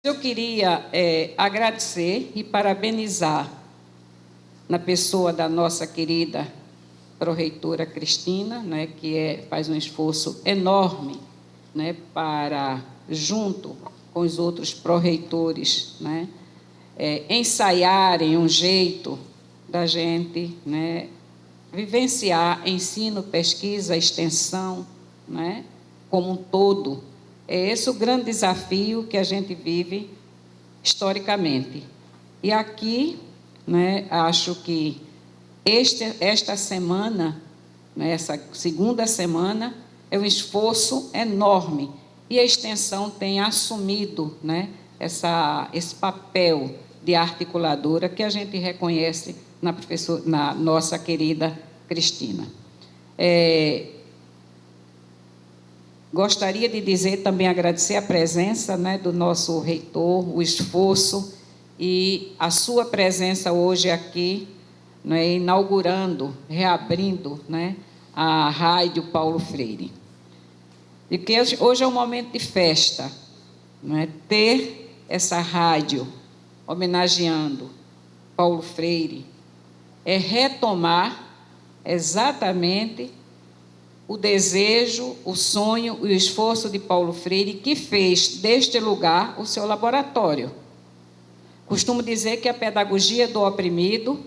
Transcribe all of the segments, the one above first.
Eu queria agradecer e parabenizar, na pessoa da nossa querida pró-reitora Cristina, né, que faz um esforço enorme, né, para, junto com os outros pró-reitores, né, ensaiarem um jeito da gente, né, vivenciar ensino, pesquisa, extensão, né, como um todo. É esse o grande desafio que a gente vive historicamente. E aqui, né, acho que esta semana, né, essa segunda semana, é um esforço enorme. E a extensão tem assumido, né, esse papel de articuladora que a gente reconhece na nossa querida Cristina. Gostaria de dizer também, agradecer a presença, né, do nosso reitor, o esforço e a sua presença hoje aqui, né, inaugurando, reabrindo, né, a Rádio Paulo Freire. E que hoje é um momento de festa, né, ter essa rádio homenageando Paulo Freire é retomar exatamente o desejo, o sonho e o esforço de Paulo Freire, que fez deste lugar o seu laboratório. Costumo dizer que a pedagogia do oprimido,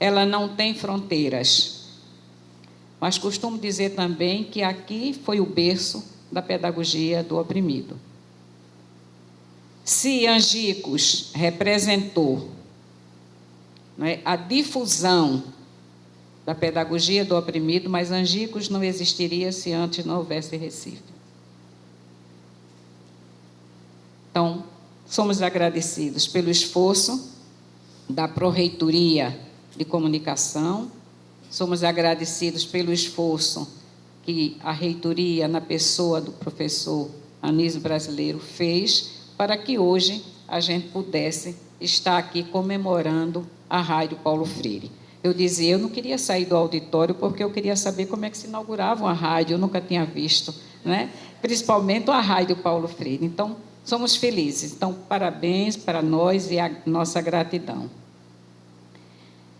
ela não tem fronteiras. Mas costumo dizer também que aqui foi o berço da pedagogia do oprimido. Se Angicos representou, né, a difusão da pedagogia do oprimido, mas Angicos não existiria se antes não houvesse Recife. Então, somos agradecidos pelo esforço da Pró-Reitoria de Comunicação, somos agradecidos pelo esforço que a reitoria, na pessoa do professor Anísio Brasileiro, fez para que hoje a gente pudesse estar aqui comemorando a Rádio Paulo Freire. Eu dizia, eu não queria sair do auditório porque eu queria saber como é que se inaugurava uma rádio, eu nunca tinha visto, né? Principalmente a Rádio Paulo Freire. Então, somos felizes. Então, parabéns para nós e a nossa gratidão.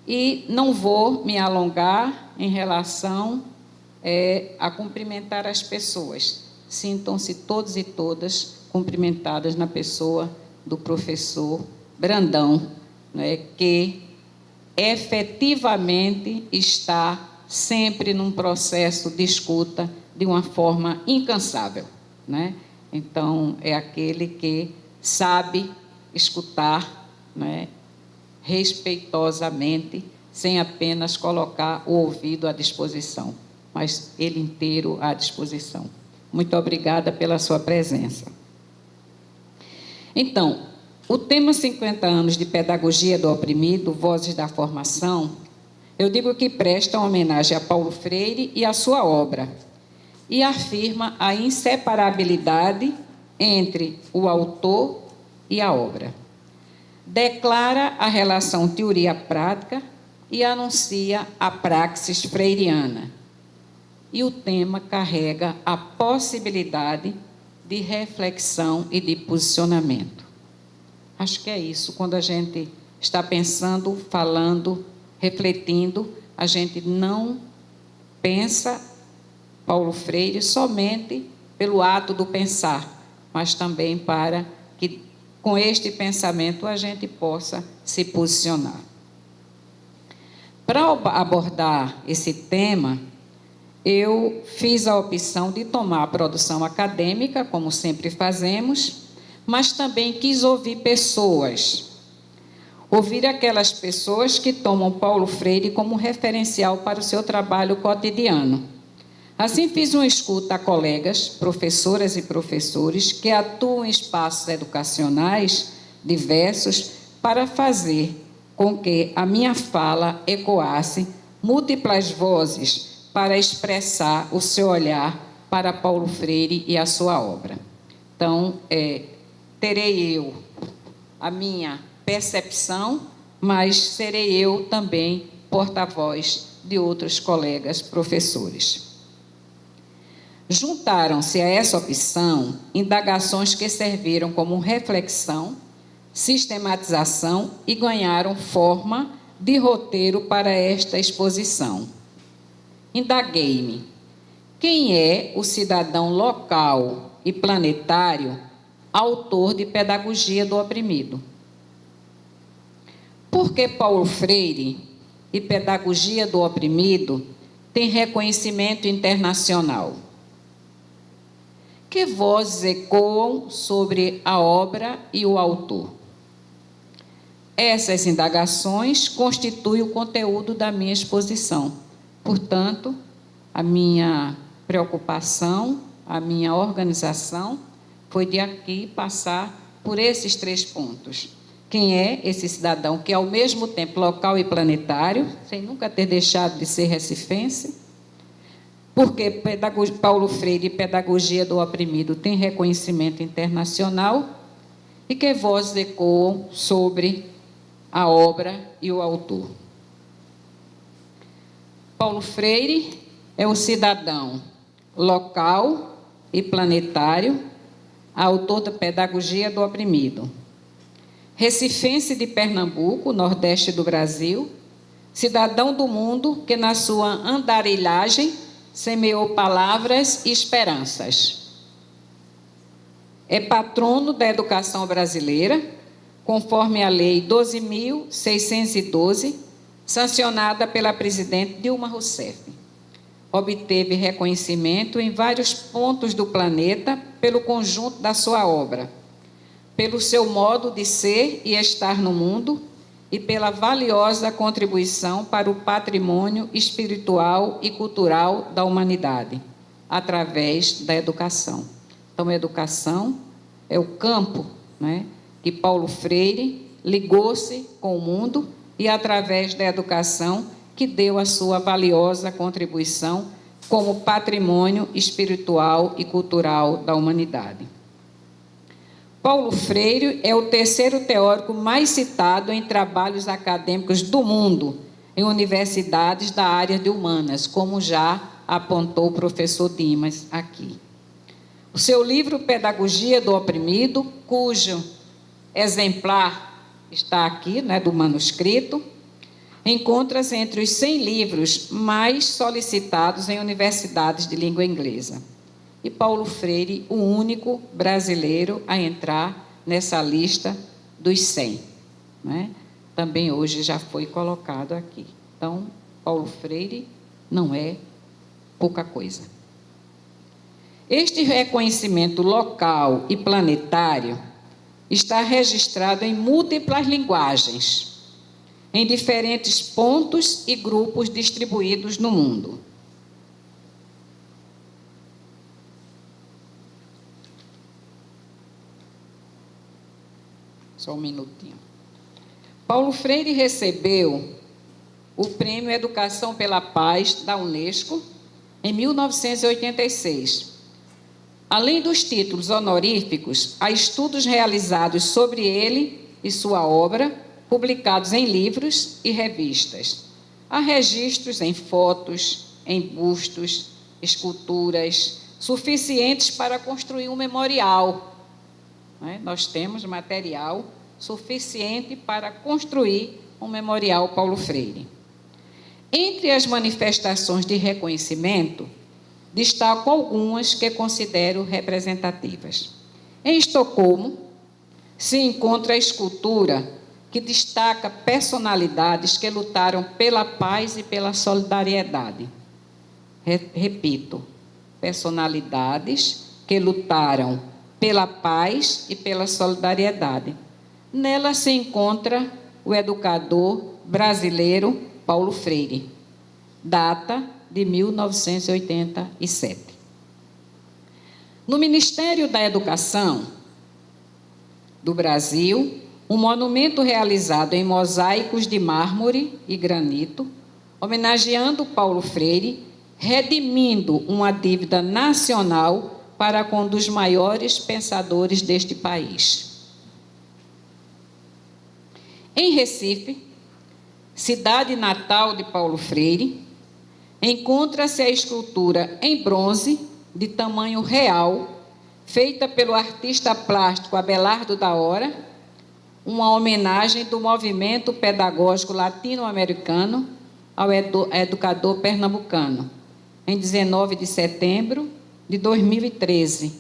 E não vou me alongar em relação a cumprimentar as pessoas. Sintam-se todos e todas cumprimentadas na pessoa do professor Brandão, né, que efetivamente está sempre num processo de escuta de uma forma incansável, né? Então, é aquele que sabe escutar, né, respeitosamente, sem apenas colocar o ouvido à disposição, mas ele inteiro à disposição. Muito obrigada pela sua presença. Então, o tema 50 anos de pedagogia do oprimido, Vozes da Formação, eu digo que presta homenagem a Paulo Freire e a sua obra, e afirma a inseparabilidade entre o autor e a obra. Declara a relação teoria-prática e anuncia a praxis freiriana. E o tema carrega a possibilidade de reflexão e de posicionamento. Acho que é isso. Quando a gente está pensando, falando, refletindo, a gente não pensa Paulo Freire somente pelo ato do pensar, mas também para que, com este pensamento, a gente possa se posicionar. Para abordar esse tema, eu fiz a opção de tomar a produção acadêmica, como sempre fazemos, mas também quis ouvir pessoas, ouvir aquelas pessoas que tomam Paulo Freire como referencial para o seu trabalho cotidiano. Assim, fiz uma escuta a colegas, professoras e professores que atuam em espaços educacionais diversos para fazer com que a minha fala ecoasse múltiplas vozes para expressar o seu olhar para Paulo Freire e a sua obra. Então, terei eu a minha percepção, mas serei eu também porta-voz de outros colegas professores. Juntaram-se a essa opção indagações que serviram como reflexão, sistematização e ganharam forma de roteiro para esta exposição. Indaguei-me: quem é o cidadão local e planetário autor de Pedagogia do Oprimido? Por que Paulo Freire e Pedagogia do Oprimido têm reconhecimento internacional? Que vozes ecoam sobre a obra e o autor? Essas indagações constituem o conteúdo da minha exposição. Portanto, a minha preocupação, a minha organização foi de aqui passar por esses 3 pontos. Quem é esse cidadão que é ao mesmo tempo local e planetário, sem nunca ter deixado de ser recifense? Porque Paulo Freire e Pedagogia do Oprimido tem reconhecimento internacional, e que vozes ecoam sobre a obra e o autor. Paulo Freire é o cidadão local e planetário, autor da Pedagogia do Oprimido. Recifense de Pernambuco, nordeste do Brasil, cidadão do mundo que na sua andarilhagem semeou palavras e esperanças. É patrono da educação brasileira, conforme a Lei 12.612, sancionada pela presidente Dilma Rousseff. Obteve reconhecimento em vários pontos do planeta pelo conjunto da sua obra, pelo seu modo de ser e estar no mundo e pela valiosa contribuição para o patrimônio espiritual e cultural da humanidade, através da educação. Então, a educação é o campo, né, que Paulo Freire ligou-se com o mundo e, através da educação, que deu a sua valiosa contribuição como patrimônio espiritual e cultural da humanidade. Paulo Freire é o 3º teórico mais citado em trabalhos acadêmicos do mundo, em universidades da área de humanas, como já apontou o professor Dimas aqui. O seu livro Pedagogia do Oprimido, cujo exemplar está aqui, né, do manuscrito, encontra-se entre os 100 livros mais solicitados em universidades de língua inglesa. E Paulo Freire, o único brasileiro a entrar nessa lista dos 100. Né? Também hoje já foi colocado aqui. Então, Paulo Freire não é pouca coisa. Este reconhecimento local e planetário está registrado em múltiplas linguagens, em diferentes pontos e grupos distribuídos no mundo. Só um minutinho. Paulo Freire recebeu o Prêmio Educação pela Paz da Unesco em 1986. Além dos títulos honoríficos, há estudos realizados sobre ele e sua obra, publicados em livros e revistas. Há registros em fotos, em bustos, esculturas, suficientes para construir um memorial. Nós temos material suficiente para construir um memorial Paulo Freire. Entre as manifestações de reconhecimento, destaco algumas que considero representativas. Em Estocolmo, se encontra a escultura que destaca personalidades que lutaram pela paz e pela solidariedade. Repito, personalidades que lutaram pela paz e pela solidariedade. Nela se encontra o educador brasileiro Paulo Freire, data de 1987. No Ministério da Educação do Brasil, um monumento realizado em mosaicos de mármore e granito, homenageando Paulo Freire, redimindo uma dívida nacional para com um dos maiores pensadores deste país. Em Recife, cidade natal de Paulo Freire, encontra-se a escultura em bronze de tamanho real, feita pelo artista plástico Abelardo da Hora, uma homenagem do movimento pedagógico latino-americano ao educador pernambucano, em 19 de setembro de 2013.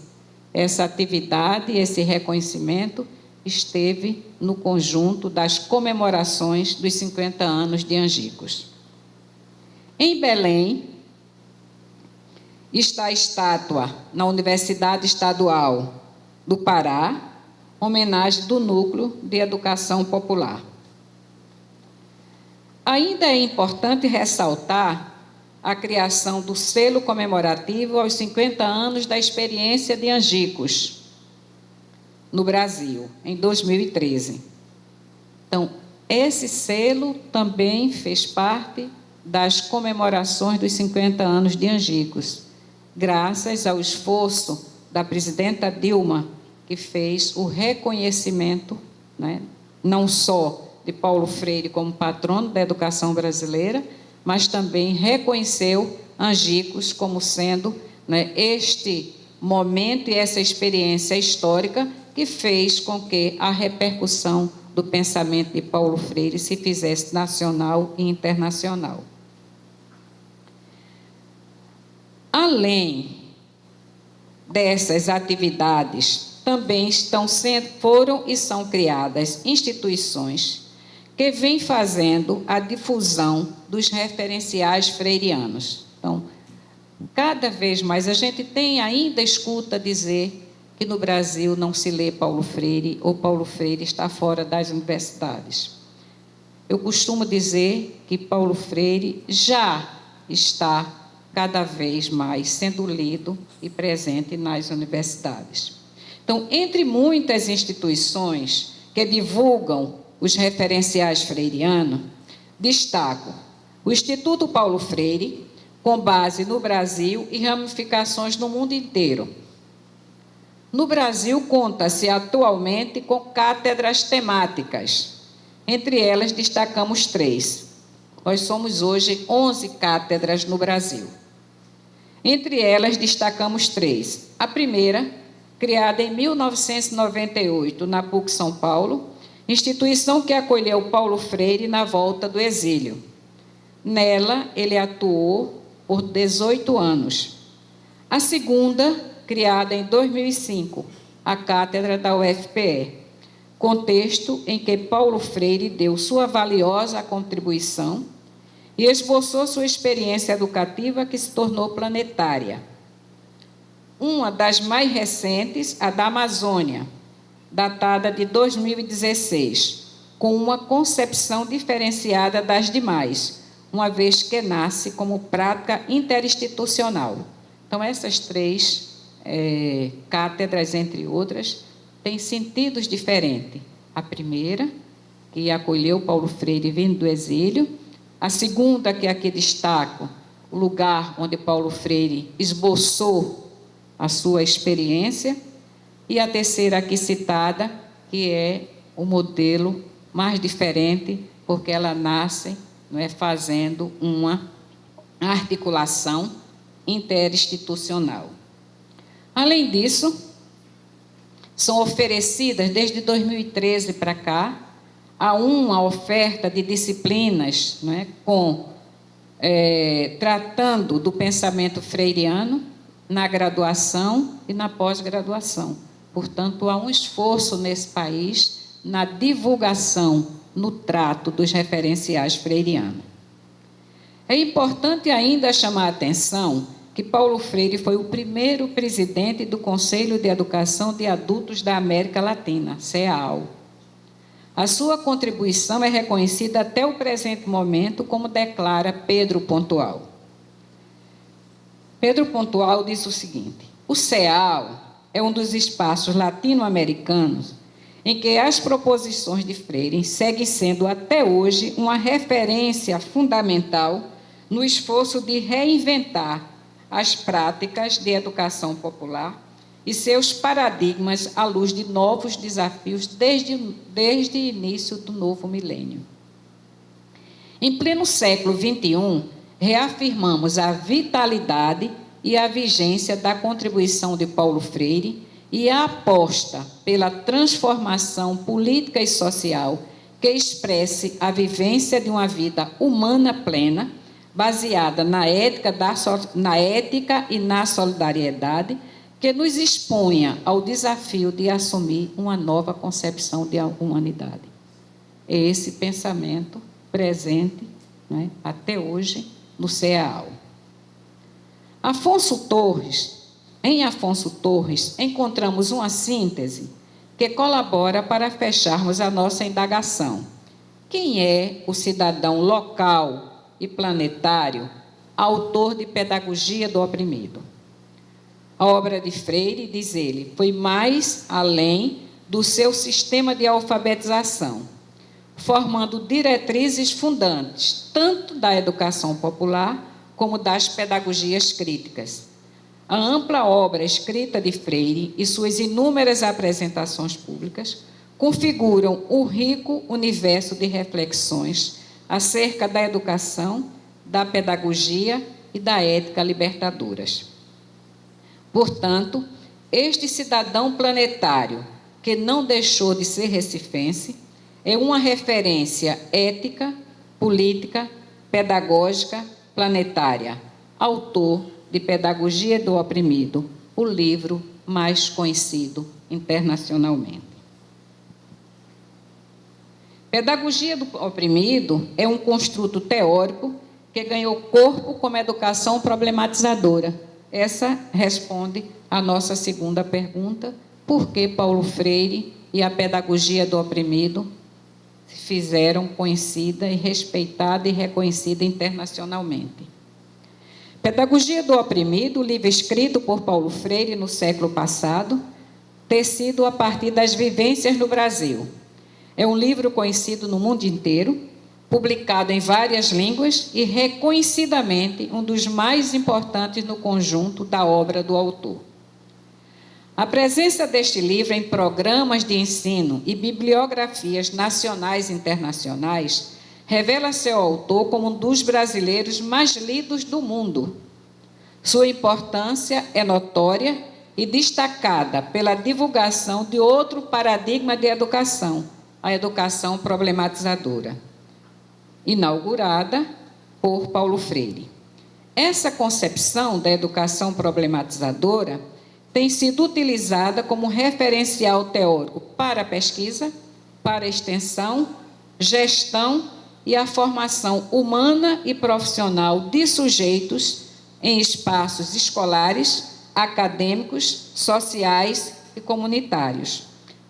Essa atividade, esse reconhecimento, esteve no conjunto das comemorações dos 50 anos de Angicos. Em Belém, está a estátua na Universidade Estadual do Pará, homenagem do Núcleo de Educação Popular. Ainda é importante ressaltar a criação do selo comemorativo aos 50 anos da experiência de Angicos no Brasil, em 2013. Então, esse selo também fez parte das comemorações dos 50 anos de Angicos, graças ao esforço da presidenta Dilma, que fez o reconhecimento, né, não só de Paulo Freire como patrono da educação brasileira, mas também reconheceu Angicos como sendo, né, este momento e essa experiência histórica que fez com que a repercussão do pensamento de Paulo Freire se fizesse nacional e internacional. Além dessas atividades, também foram e são criadas instituições que vêm fazendo a difusão dos referenciais freirianos. Então, cada vez mais a gente ainda escuta dizer que no Brasil não se lê Paulo Freire ou Paulo Freire está fora das universidades. Eu costumo dizer que Paulo Freire já está cada vez mais sendo lido e presente nas universidades. Então, entre muitas instituições que divulgam os referenciais freirianos, destaco o Instituto Paulo Freire, com base no Brasil e ramificações no mundo inteiro. No Brasil, conta-se atualmente com cátedras temáticas. Entre elas, destacamos 3. Nós somos hoje 11 cátedras no Brasil. Entre elas, destacamos 3. A primeira, criada em 1998 na PUC São Paulo, instituição que acolheu Paulo Freire na volta do exílio. Nela, ele atuou por 18 anos. A segunda, criada em 2005, a Cátedra da UFPE, contexto em que Paulo Freire deu sua valiosa contribuição e esboçou sua experiência educativa que se tornou planetária. Uma das mais recentes, a da Amazônia, datada de 2016, com uma concepção diferenciada das demais, uma vez que nasce como prática interinstitucional. Então, essas 3 cátedras, entre outras, têm sentidos diferentes. A primeira, que acolheu Paulo Freire vindo do exílio. A segunda, que aqui destaco, o lugar onde Paulo Freire esboçou a sua experiência. E a terceira aqui citada, que é o modelo mais diferente, porque ela nasce, não é, fazendo uma articulação interinstitucional. Além disso, são oferecidas, desde 2013 para cá, uma oferta de disciplinas, não é, tratando do pensamento freiriano na graduação e na pós-graduação. Portanto, há um esforço nesse país na divulgação, no trato dos referenciais freirianos. É importante ainda chamar a atenção que Paulo Freire foi o primeiro presidente do Conselho de Educação de Adultos da América Latina, CEAL. A sua contribuição é reconhecida até o presente momento, como declara Pedro Pontual. Pedro Pontual diz o seguinte: o CEAL é um dos espaços latino-americanos em que as proposições de Freire seguem sendo até hoje uma referência fundamental no esforço de reinventar as práticas de educação popular e seus paradigmas à luz de novos desafios desde o início do novo milênio. Em pleno século XXI, reafirmamos a vitalidade e a vigência da contribuição de Paulo Freire e a aposta pela transformação política e social que expresse a vivência de uma vida humana plena, baseada na ética e na solidariedade, que nos exponha ao desafio de assumir uma nova concepção de humanidade. É esse pensamento presente, né, até hoje no CEAU. Em Afonso Torres, encontramos uma síntese que colabora para fecharmos a nossa indagação. Quem é o cidadão local e planetário, autor de Pedagogia do Oprimido? A obra de Freire, diz ele, foi mais além do seu sistema de alfabetização, formando diretrizes fundantes, tanto da educação popular como das pedagogias críticas. A ampla obra escrita de Freire e suas inúmeras apresentações públicas configuram um rico universo de reflexões acerca da educação, da pedagogia e da ética libertadoras. Portanto, este cidadão planetário, que não deixou de ser recifense, é uma referência ética, política, pedagógica, planetária, autor de Pedagogia do Oprimido, o livro mais conhecido internacionalmente. Pedagogia do Oprimido é um construto teórico que ganhou corpo como educação problematizadora. Essa responde à nossa segunda pergunta: por que Paulo Freire e a Pedagogia do Oprimido se fizeram conhecida e respeitada e reconhecida internacionalmente? Pedagogia do Oprimido, livro escrito por Paulo Freire no século passado, tecido a partir das vivências no Brasil. É um livro conhecido no mundo inteiro, publicado em várias línguas e reconhecidamente um dos mais importantes no conjunto da obra do autor. A presença deste livro em programas de ensino e bibliografias nacionais e internacionais revela seu autor como um dos brasileiros mais lidos do mundo. Sua importância é notória e destacada pela divulgação de outro paradigma de educação, a educação problematizadora, inaugurada por Paulo Freire. Essa concepção da educação problematizadora tem sido utilizada como referencial teórico para a pesquisa, para a extensão, gestão e a formação humana e profissional de sujeitos em espaços escolares, acadêmicos, sociais e comunitários.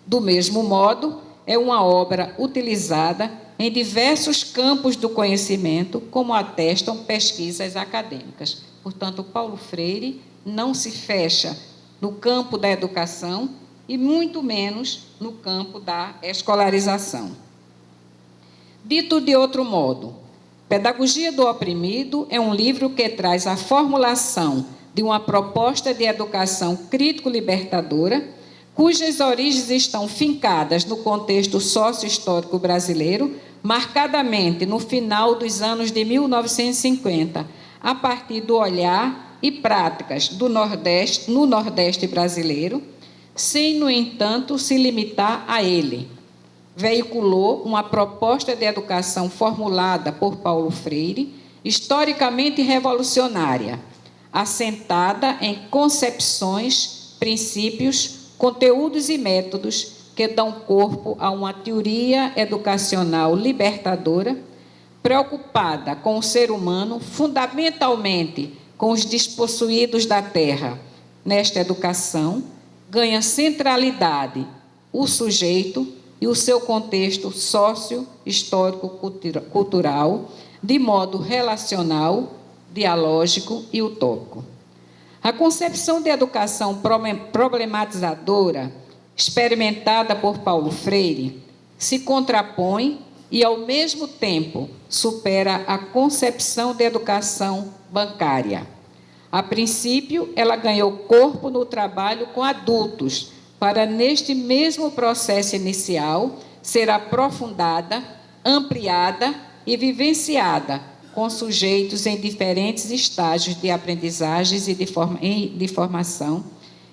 Do mesmo modo, é uma obra utilizada em diversos campos do conhecimento, como atestam pesquisas acadêmicas. Portanto, Paulo Freire não se fecha no campo da educação e muito menos no campo da escolarização. Dito de outro modo, Pedagogia do Oprimido é um livro que traz a formulação de uma proposta de educação crítico-libertadora, cujas origens estão fincadas no contexto sócio-histórico brasileiro, marcadamente no final dos anos de 1950, a partir do olhar e práticas do no Nordeste brasileiro, sem, no entanto, se limitar a ele. Veiculou uma proposta de educação formulada por Paulo Freire, historicamente revolucionária, assentada em concepções, princípios, conteúdos e métodos que dão corpo a uma teoria educacional libertadora, preocupada com o ser humano, fundamentalmente com os despossuídos da terra. Nesta educação, ganha centralidade o sujeito e o seu contexto sócio-histórico-cultural, de modo relacional, dialógico e utópico. A concepção de educação problematizadora, experimentada por Paulo Freire, se contrapõe e, ao mesmo tempo, supera a concepção de educação bancária. A princípio, ela ganhou corpo no trabalho com adultos, para, neste mesmo processo inicial, ser aprofundada, ampliada e vivenciada com sujeitos em diferentes estágios de aprendizagens e de formação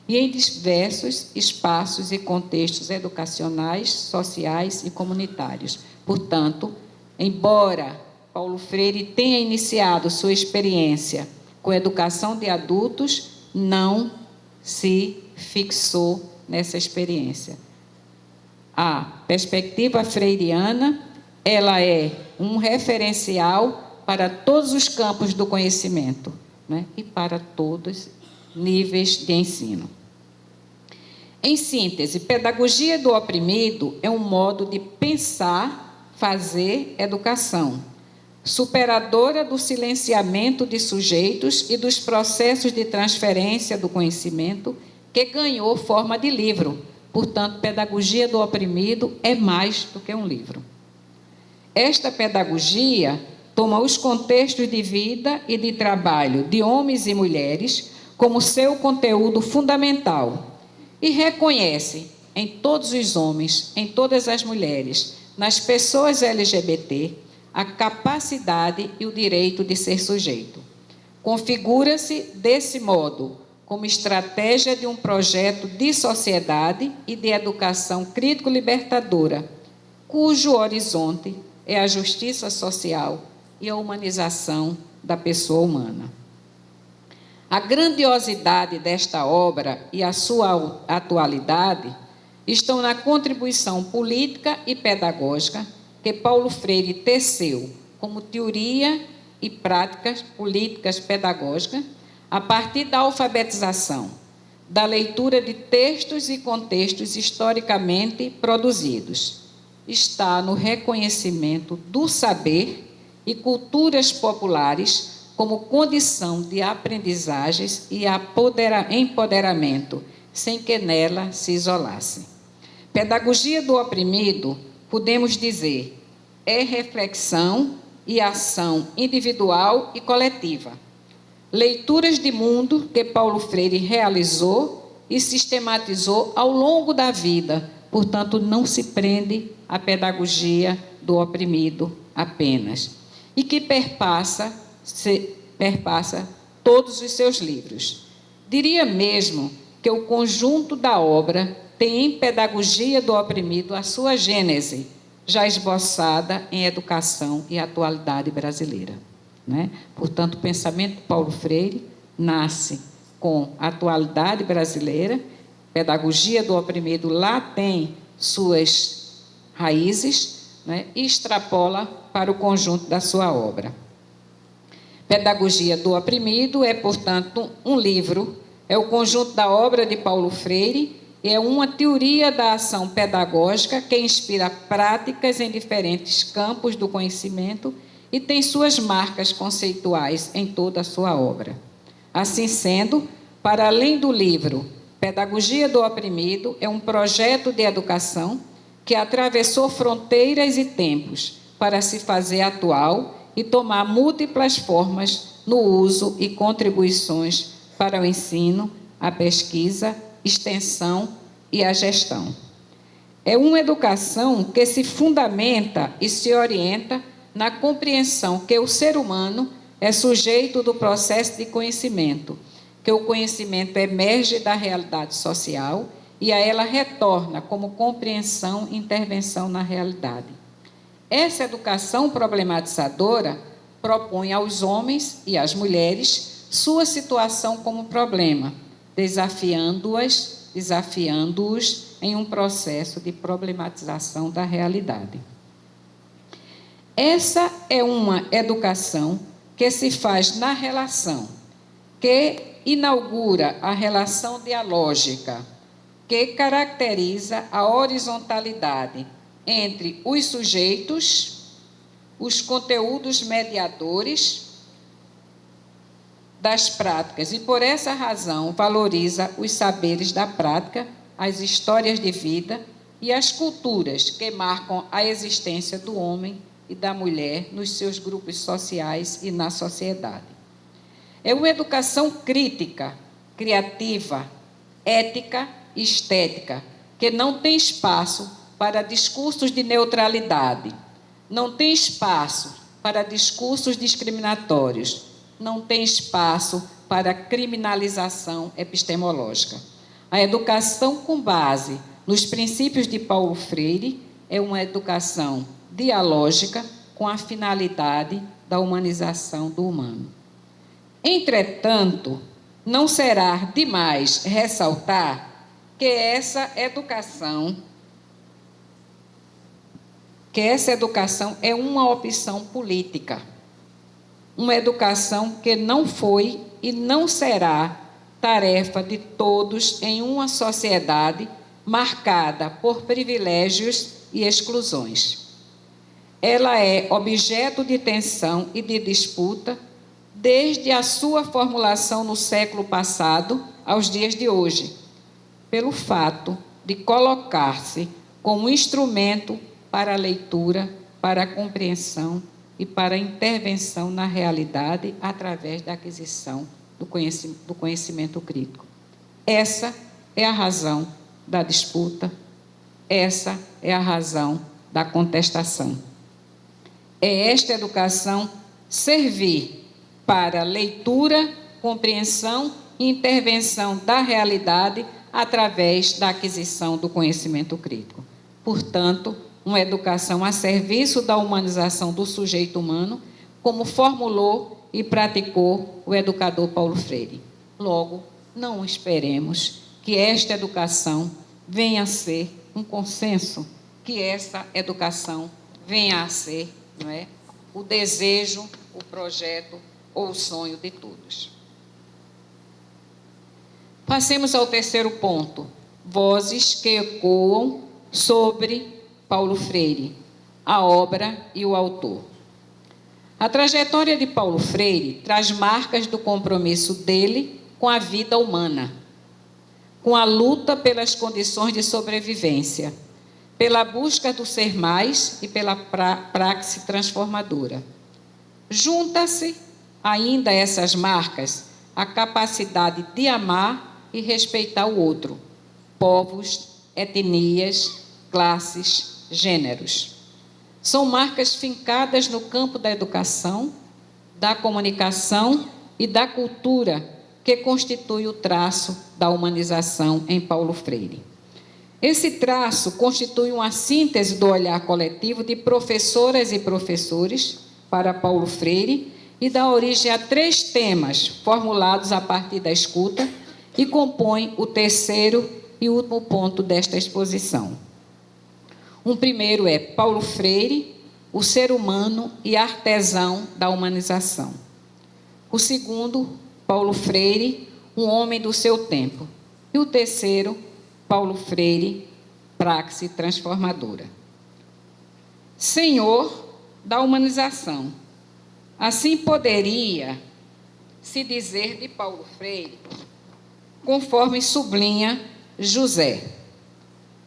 e em diversos espaços e contextos educacionais, sociais e comunitários. Portanto, embora Paulo Freire tenha iniciado sua experiência com educação de adultos, não se fixou nessa experiência. A perspectiva freiriana, ela é um referencial para todos os campos do conhecimento, né? E para todos os níveis de ensino. Em síntese, pedagogia do oprimido é um modo de pensar, fazer educação, superadora do silenciamento de sujeitos e dos processos de transferência do conhecimento, que ganhou forma de livro. Portanto, pedagogia do oprimido é mais do que um livro. Esta pedagogia toma os contextos de vida e de trabalho de homens e mulheres como seu conteúdo fundamental e reconhece em todos os homens, em todas as mulheres, nas pessoas LGBT, a capacidade e o direito de ser sujeito. Configura-se, desse modo, como estratégia de um projeto de sociedade e de educação crítico-libertadora, cujo horizonte é a justiça social e a humanização da pessoa humana. A grandiosidade desta obra e a sua atualidade estão na contribuição política e pedagógica que Paulo Freire teceu como teoria e práticas políticas pedagógicas a partir da alfabetização, da leitura de textos e contextos historicamente produzidos. Está no reconhecimento do saber e culturas populares como condição de aprendizagens e empoderamento, sem que nela se isolasse. Pedagogia do oprimido, podemos dizer, é reflexão e ação individual e coletiva. Leituras de mundo que Paulo Freire realizou e sistematizou ao longo da vida, portanto, não se prende à pedagogia do oprimido apenas, e que perpassa todos os seus livros. Diria mesmo que o conjunto da obra tem em pedagogia do oprimido a sua gênese, já esboçada em educação e atualidade brasileira, né? Portanto, o pensamento de Paulo Freire nasce com a atualidade brasileira, pedagogia do oprimido lá tem suas raízes, né? E extrapola para o conjunto da sua obra. Pedagogia do oprimido é, portanto, um livro, é o conjunto da obra de Paulo Freire, é uma teoria da ação pedagógica que inspira práticas em diferentes campos do conhecimento e tem suas marcas conceituais em toda a sua obra. Assim sendo, para além do livro, Pedagogia do Oprimido é um projeto de educação que atravessou fronteiras e tempos para se fazer atual e tomar múltiplas formas no uso e contribuições para o ensino, a pesquisa, extensão e a gestão. É uma educação que se fundamenta e se orienta na compreensão que o ser humano é sujeito do processo de conhecimento, que o conhecimento emerge da realidade social e a ela retorna como compreensão e intervenção na realidade. Essa educação problematizadora propõe aos homens e às mulheres sua situação como problema, desafiando-os em um processo de problematização da realidade. Essa é uma educação que se faz na relação, que inaugura a relação dialógica, que caracteriza a horizontalidade entre os sujeitos, os conteúdos mediadores das práticas e, por essa razão, valoriza os saberes da prática, as histórias de vida e as culturas que marcam a existência do homem e da mulher nos seus grupos sociais e na sociedade. É uma educação crítica, criativa, ética e estética, que não tem espaço para discursos de neutralidade, não tem espaço para discursos discriminatórios, não tem espaço para criminalização epistemológica. A educação com base nos princípios de Paulo Freire é uma educação dialógica com a finalidade da humanização do humano. Entretanto, não será demais ressaltar que essa educação é uma opção política, uma educação que não foi e não será tarefa de todos em uma sociedade marcada por privilégios e exclusões. Ela é objeto de tensão e de disputa desde a sua formulação no século passado aos dias de hoje, pelo fato de colocar-se como instrumento para a leitura, para a compreensão e para a intervenção na realidade através da aquisição do conhecimento crítico. Essa é a razão da disputa, essa é a razão da contestação. É esta educação servir para leitura, compreensão e intervenção da realidade através da aquisição do conhecimento crítico. Portanto, uma educação a serviço da humanização do sujeito humano, como formulou e praticou o educador Paulo Freire. Logo, não esperemos que esta educação venha a ser um consenso, que essa educação venha a ser, não é, o desejo, o projeto ou o sonho de todos. Passemos ao terceiro ponto, vozes que ecoam sobre Paulo Freire, a obra e o autor. A trajetória de Paulo Freire traz marcas do compromisso dele com a vida humana, com a luta pelas condições de sobrevivência, pela busca do ser mais e pela praxe transformadora. Junta-se ainda a essas marcas a capacidade de amar e respeitar o outro, povos, etnias, classes, gêneros. São marcas fincadas no campo da educação, da comunicação e da cultura que constitui o traço da humanização em Paulo Freire. Esse traço constitui uma síntese do olhar coletivo de professoras e professores para Paulo Freire e dá origem a 3 temas formulados a partir da escuta e compõe o terceiro e último ponto desta exposição. Um primeiro é Paulo Freire, o ser humano e artesão da humanização. O segundo, Paulo Freire, um homem do seu tempo. E o terceiro, Paulo Freire, praxe transformadora. Senhor da humanização. Assim poderia se dizer de Paulo Freire, conforme sublinha José,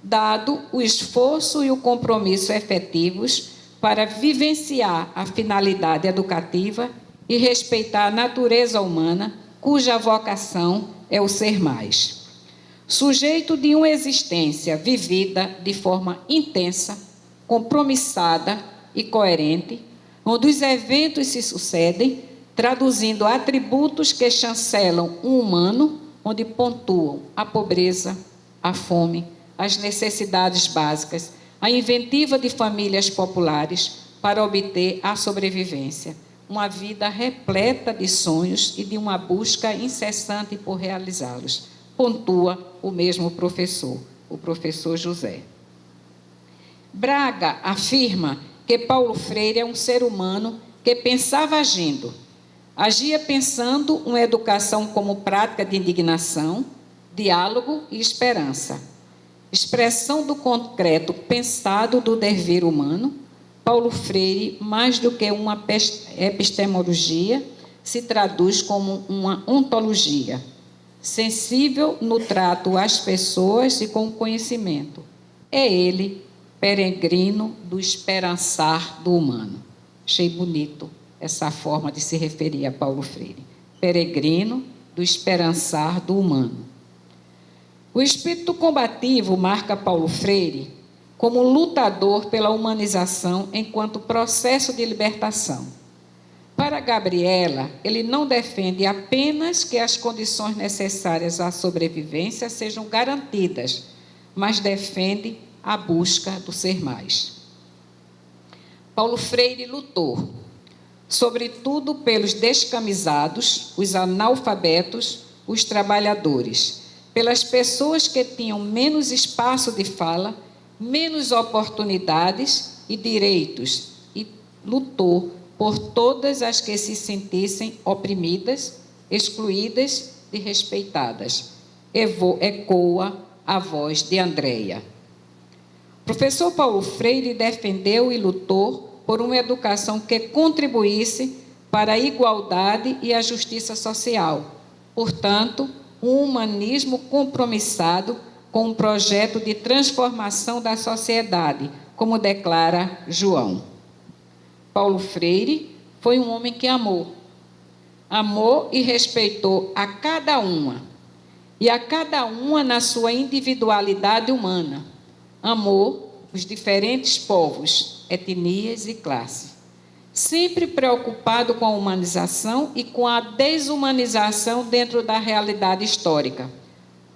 dado o esforço e o compromisso efetivos para vivenciar a finalidade educativa e respeitar a natureza humana, cuja vocação é o ser mais. Sujeito de uma existência vivida de forma intensa, compromissada e coerente, onde os eventos se sucedem, traduzindo atributos que chancelam um humano, onde pontuam a pobreza, a fome, as necessidades básicas, a inventiva de famílias populares para obter a sobrevivência, uma vida repleta de sonhos e de uma busca incessante por realizá-los, pontua o mesmo professor, o professor José. Braga afirma que Paulo Freire é um ser humano que pensava agindo, agia pensando uma educação como prática de indignação, diálogo e esperança. Expressão do concreto pensado do dever humano, Paulo Freire, mais do que uma epistemologia, se traduz como uma ontologia, sensível no trato às pessoas e com o conhecimento. É ele, peregrino do esperançar do humano. Achei bonito essa forma de se referir a Paulo Freire. Peregrino do esperançar do humano. O espírito combativo marca Paulo Freire como lutador pela humanização enquanto processo de libertação. Para Gabriela, ele não defende apenas que as condições necessárias à sobrevivência sejam garantidas, mas defende a busca do ser mais. Paulo Freire lutou, sobretudo pelos descamisados, os analfabetos, os trabalhadores, pelas pessoas que tinham menos espaço de fala, menos oportunidades e direitos, e lutou por todas as que se sentissem oprimidas, excluídas e respeitadas. Ecoa a voz de Andréia. O professor Paulo Freire defendeu e lutou por uma educação que contribuísse para a igualdade e a justiça social. Portanto, um humanismo compromissado com um projeto de transformação da sociedade, como declara João. Paulo Freire foi um homem que amou e respeitou a cada uma, e a cada uma na sua individualidade humana. Amou os diferentes povos, etnias e classes, sempre preocupado com a humanização e com a desumanização dentro da realidade histórica,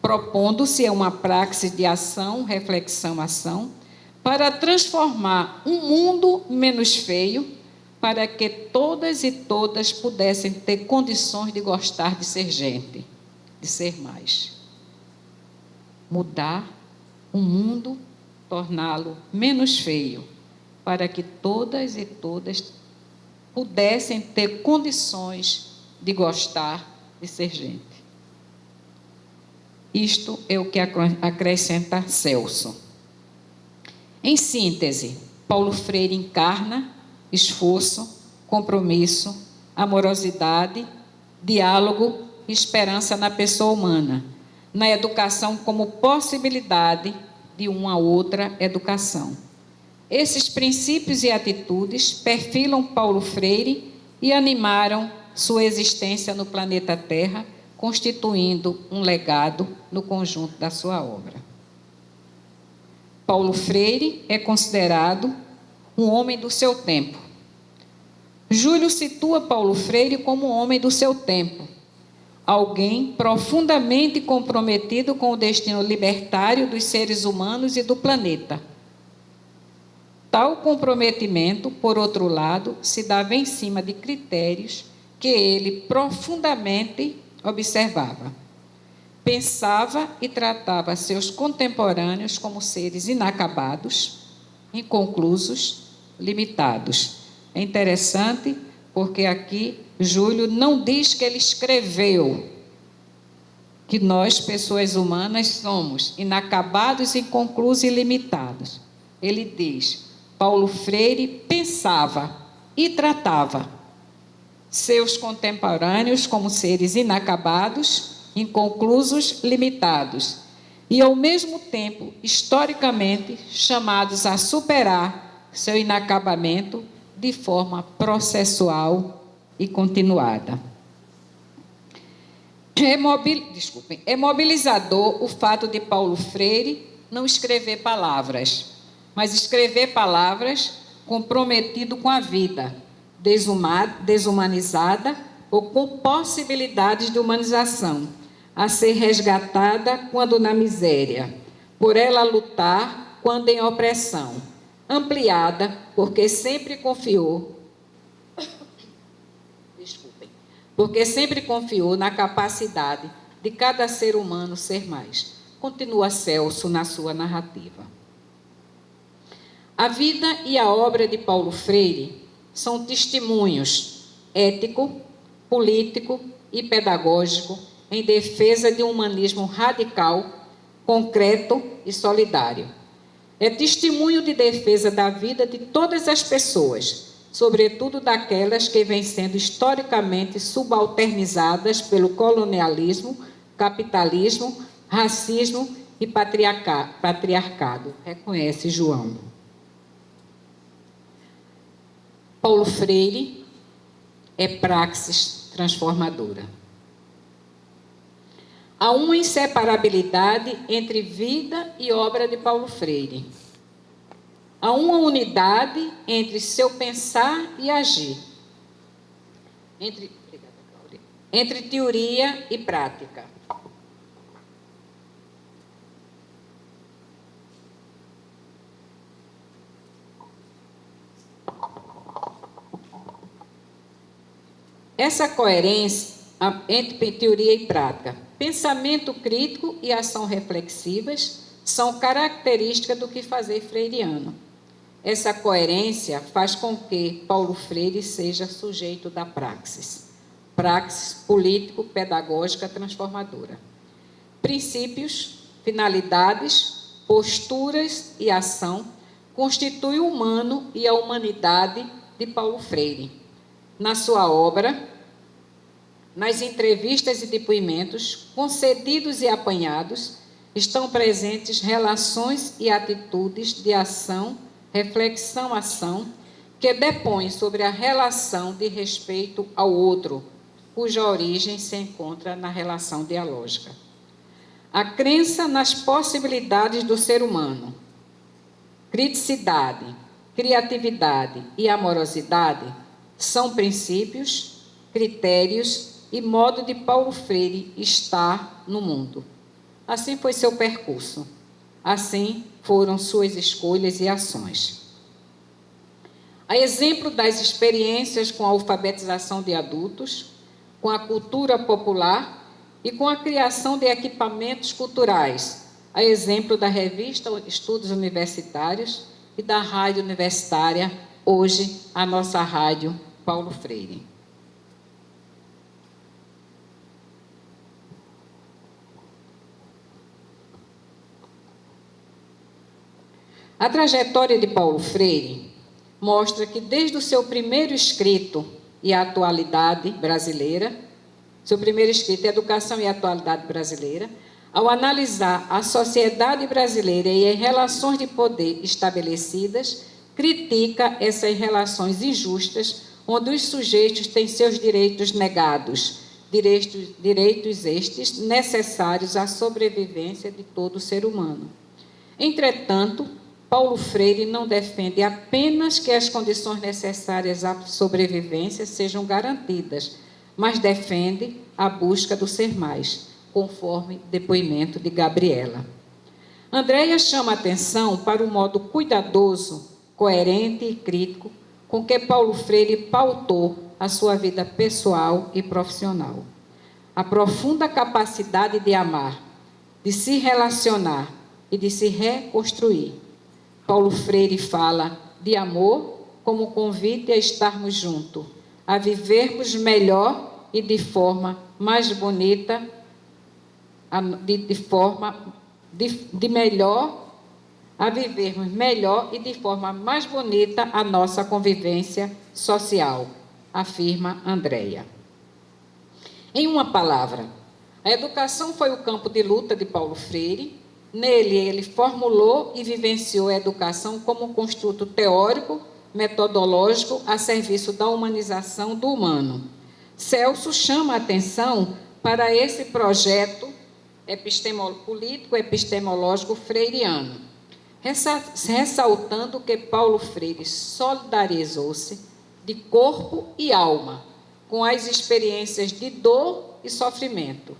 propondo-se a uma praxis de ação, reflexão, ação, para transformar um mundo menos feio, para que todas e todas pudessem ter condições de gostar de ser gente, de ser mais. Mudar o mundo, torná-lo menos feio, para que todas e todas pudessem ter condições de gostar de ser gente. Isto é o que acrescenta Celso. Em síntese, Paulo Freire encarna esforço, compromisso, amorosidade, diálogo e esperança na pessoa humana, na educação como possibilidade de uma outra educação. Esses princípios e atitudes perfilam Paulo Freire e animaram sua existência no planeta Terra, constituindo um legado no conjunto da sua obra. Paulo Freire é considerado um homem do seu tempo. Júlio situa Paulo Freire como um homem do seu tempo, alguém profundamente comprometido com o destino libertário dos seres humanos e do planeta. Tal comprometimento, por outro lado, se dava em cima de critérios que ele profundamente observava. Pensava e tratava seus contemporâneos como seres inacabados, inconclusos, limitados. É interessante porque aqui Júlio não diz que ele escreveu que nós, pessoas humanas, somos inacabados, inconclusos e limitados. Ele diz: Paulo Freire pensava e tratava seus contemporâneos como seres inacabados, inconclusos, limitados, e ao mesmo tempo, historicamente, chamados a superar seu inacabamento de forma processual e continuada. É mobilizador o fato de Paulo Freire não escrever palavras, mas escrever palavras comprometido com a vida, desumanizada ou com possibilidades de humanização, a ser resgatada quando na miséria, por ela lutar quando em opressão, ampliada porque sempre confiou, na capacidade de cada ser humano ser mais. Continua Celso na sua narrativa. A vida e a obra de Paulo Freire são testemunhos ético, político e pedagógico em defesa de um humanismo radical, concreto e solidário. É testemunho de defesa da vida de todas as pessoas, sobretudo daquelas que vêm sendo historicamente subalternizadas pelo colonialismo, capitalismo, racismo e patriarcado, reconhece João. Paulo Freire é praxis transformadora. Há uma inseparabilidade entre vida e obra de Paulo Freire. a uma unidade entre seu pensar e agir, entre teoria e prática. Essa coerência entre teoria e prática, pensamento crítico e ação reflexivas são características do que fazer freiriano. Essa coerência faz com que Paulo Freire seja sujeito da praxis político-pedagógica transformadora. Princípios, finalidades, posturas e ação constituem o humano e a humanidade de Paulo Freire. Na sua obra, nas entrevistas e depoimentos, concedidos e apanhados, estão presentes relações e atitudes de ação, reflexão-ação, que depõem sobre a relação de respeito ao outro, cuja origem se encontra na relação dialógica. A crença nas possibilidades do ser humano, criticidade, criatividade e amorosidade são princípios, critérios e modo de Paulo Freire estar no mundo. Assim foi seu percurso, assim foram suas escolhas e ações. A exemplo das experiências com a alfabetização de adultos, com a cultura popular e com a criação de equipamentos culturais, a exemplo da revista Estudos Universitários e da rádio universitária, hoje a nossa rádio Paulo Freire. A trajetória de Paulo Freire mostra que desde o seu primeiro escrito e a atualidade brasileira, seu primeiro escrito, Educação e Atualidade Brasileira, ao analisar a sociedade brasileira e as relações de poder estabelecidas, critica essas relações injustas, onde os sujeitos têm seus direitos negados, direitos estes necessários à sobrevivência de todo ser humano. Entretanto, Paulo Freire não defende apenas que as condições necessárias à sobrevivência sejam garantidas, mas defende a busca do ser mais, conforme depoimento de Gabriela. Andréia chama a atenção para o modo cuidadoso, coerente e crítico com que Paulo Freire pautou a sua vida pessoal e profissional. A profunda capacidade de amar, de se relacionar e de se reconstruir. Paulo Freire fala de amor como convite a estarmos juntos, a vivermos melhor e de forma mais bonita, a vivermos melhor e de forma mais bonita a nossa convivência social, afirma Andréia. Em uma palavra, a educação foi o campo de luta de Paulo Freire. Nele, ele formulou e vivenciou a educação como um construto teórico, metodológico, a serviço da humanização do humano. Celso chama a atenção para esse projeto político-epistemológico freiriano, ressaltando que Paulo Freire solidarizou-se de corpo e alma com as experiências de dor e sofrimento,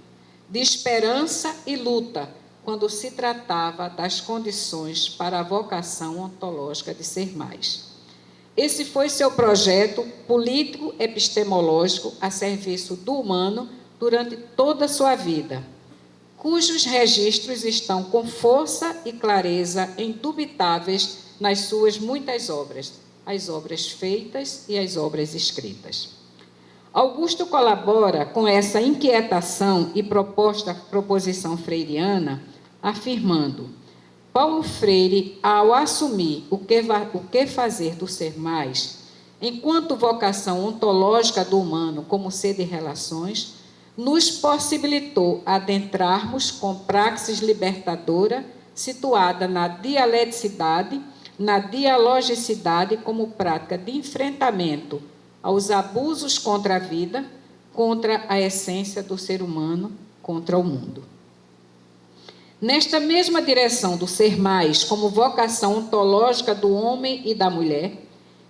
de esperança e luta, quando se tratava das condições para a vocação ontológica de ser mais. Esse foi seu projeto político-epistemológico a serviço do humano durante toda a sua vida, cujos registros estão com força e clareza indubitáveis nas suas muitas obras, as obras feitas e as obras escritas. Augusto colabora com essa inquietação e proposição freiriana, afirmando: Paulo Freire, ao assumir o que fazer do ser mais, enquanto vocação ontológica do humano como ser de relações, nos possibilitou adentrarmos com praxis libertadora, situada na dialeticidade, na dialogicidade como prática de enfrentamento aos abusos contra a vida, contra a essência do ser humano, contra o mundo. Nesta mesma direção do ser mais, como vocação ontológica do homem e da mulher,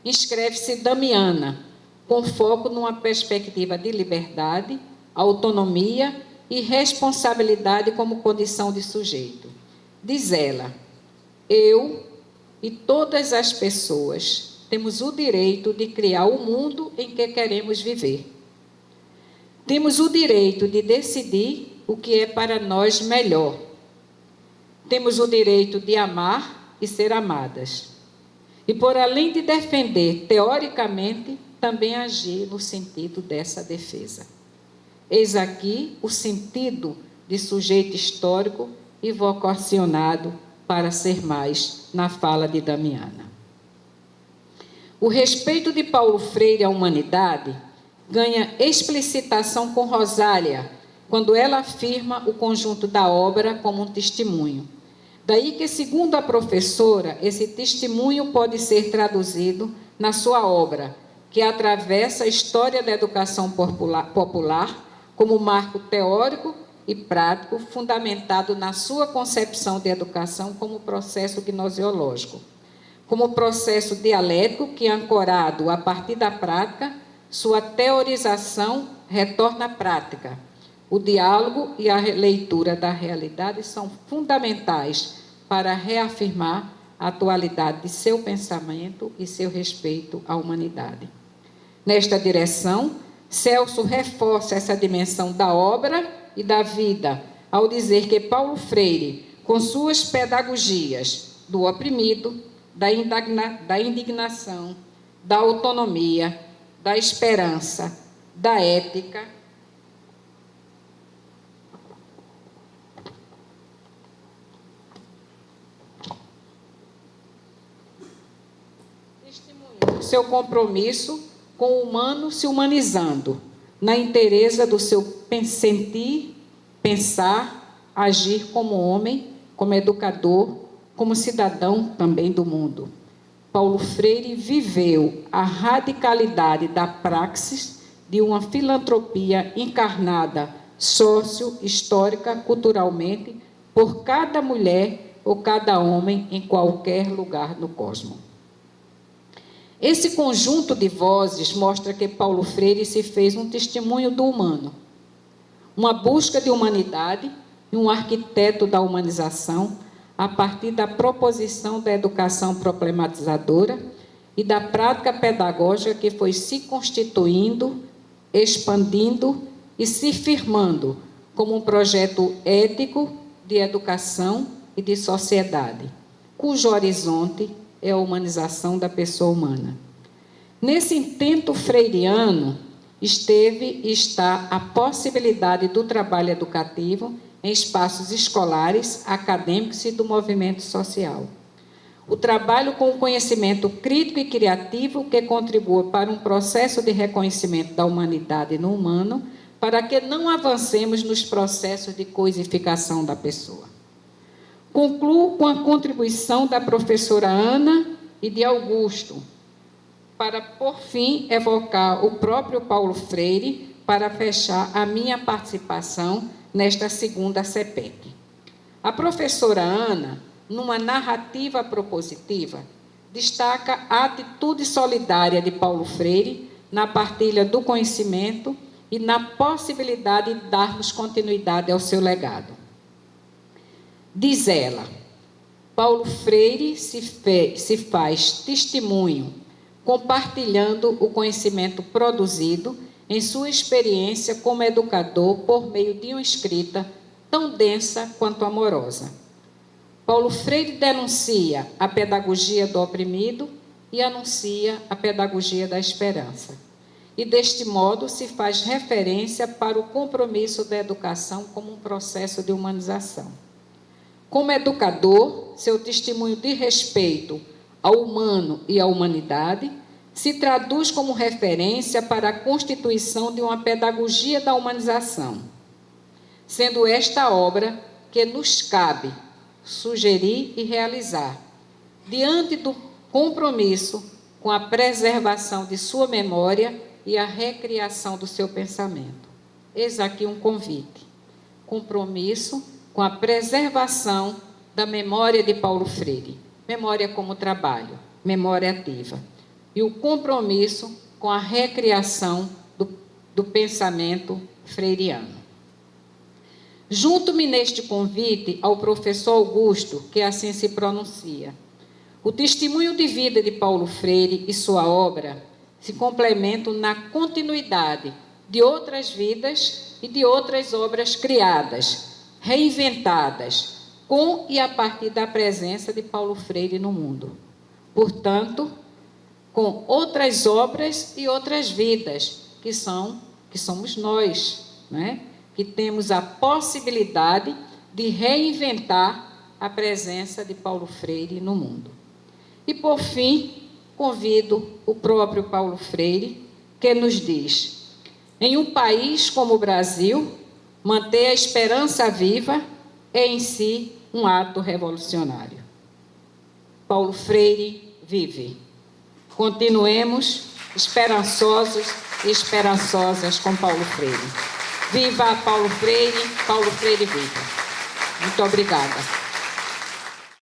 inscreve-se Damiana, com foco numa perspectiva de liberdade, autonomia e responsabilidade como condição de sujeito. Diz ela: eu e todas as pessoas temos o direito de criar o mundo em que queremos viver. Temos o direito de decidir o que é para nós melhor. Temos o direito de amar e ser amadas. E, por além de defender teoricamente, também agir no sentido dessa defesa. Eis aqui o sentido de sujeito histórico e vocacionado para ser mais na fala de Damiana. O respeito de Paulo Freire à humanidade ganha explicitação com Rosália, quando ela afirma o conjunto da obra como um testemunho. Daí que, segundo a professora, esse testemunho pode ser traduzido na sua obra, que atravessa a história da educação popular como marco teórico e prático, fundamentado na sua concepção de educação como processo gnosiológico, como processo dialético que, ancorado a partir da prática, sua teorização retorna à prática. O diálogo e a leitura da realidade são fundamentais para reafirmar a atualidade de seu pensamento e seu respeito à humanidade. Nesta direção, Celso reforça essa dimensão da obra e da vida, ao dizer que Paulo Freire, com suas pedagogias do oprimido, da indignação, da autonomia, da esperança, da ética, testemunhou seu compromisso com o humano se humanizando, na inteireza do seu sentir, pensar, agir como homem, como educador, como cidadão também do mundo. Paulo Freire viveu a radicalidade da praxis de uma filantropia encarnada sócio-histórica, culturalmente, por cada mulher ou cada homem em qualquer lugar do cosmos. Esse conjunto de vozes mostra que Paulo Freire se fez um testemunho do humano, uma busca de humanidade e um arquiteto da humanização a partir da proposição da educação problematizadora e da prática pedagógica que foi se constituindo, expandindo e se firmando como um projeto ético de educação e de sociedade, cujo horizonte é a humanização da pessoa humana. Nesse intento freiriano, esteve e está a possibilidade do trabalho educativo em espaços escolares, acadêmicos e do movimento social. O trabalho com o conhecimento crítico e criativo que contribua para um processo de reconhecimento da humanidade no humano, para que não avancemos nos processos de coisificação da pessoa. Concluo com a contribuição da professora Ana e de Augusto, para, por fim, evocar o próprio Paulo Freire para fechar a minha participação nesta segunda CPEC. A professora Ana, numa narrativa propositiva, destaca a atitude solidária de Paulo Freire na partilha do conhecimento e na possibilidade de darmos continuidade ao seu legado. Diz ela: Paulo Freire se faz testemunho, compartilhando o conhecimento produzido em sua experiência como educador por meio de uma escrita tão densa quanto amorosa. Paulo Freire denuncia a pedagogia do oprimido e anuncia a pedagogia da esperança. E, deste modo, se faz referência para o compromisso da educação como um processo de humanização. Como educador, seu testemunho de respeito ao humano e à humanidade se traduz como referência para a constituição de uma pedagogia da humanização, sendo esta a obra que nos cabe sugerir e realizar, diante do compromisso com a preservação de sua memória e a recriação do seu pensamento. Eis aqui um convite: compromisso com a preservação da memória de Paulo Freire, memória como trabalho, memória ativa, e o compromisso com a recriação do pensamento freiriano. Junto-me neste convite ao professor Augusto, que assim se pronuncia. O testemunho de vida de Paulo Freire e sua obra se complementam na continuidade de outras vidas e de outras obras criadas, reinventadas, com e a partir da presença de Paulo Freire no mundo. Portanto, com outras obras e outras vidas, que somos nós, né? Que temos a possibilidade de reinventar a presença de Paulo Freire no mundo. E, por fim, convido o próprio Paulo Freire, que nos diz: em um país como o Brasil, manter a esperança viva é em si um ato revolucionário. Paulo Freire vive. Continuemos esperançosos e esperançosas com Paulo Freire. Viva Paulo Freire viva. Muito obrigada.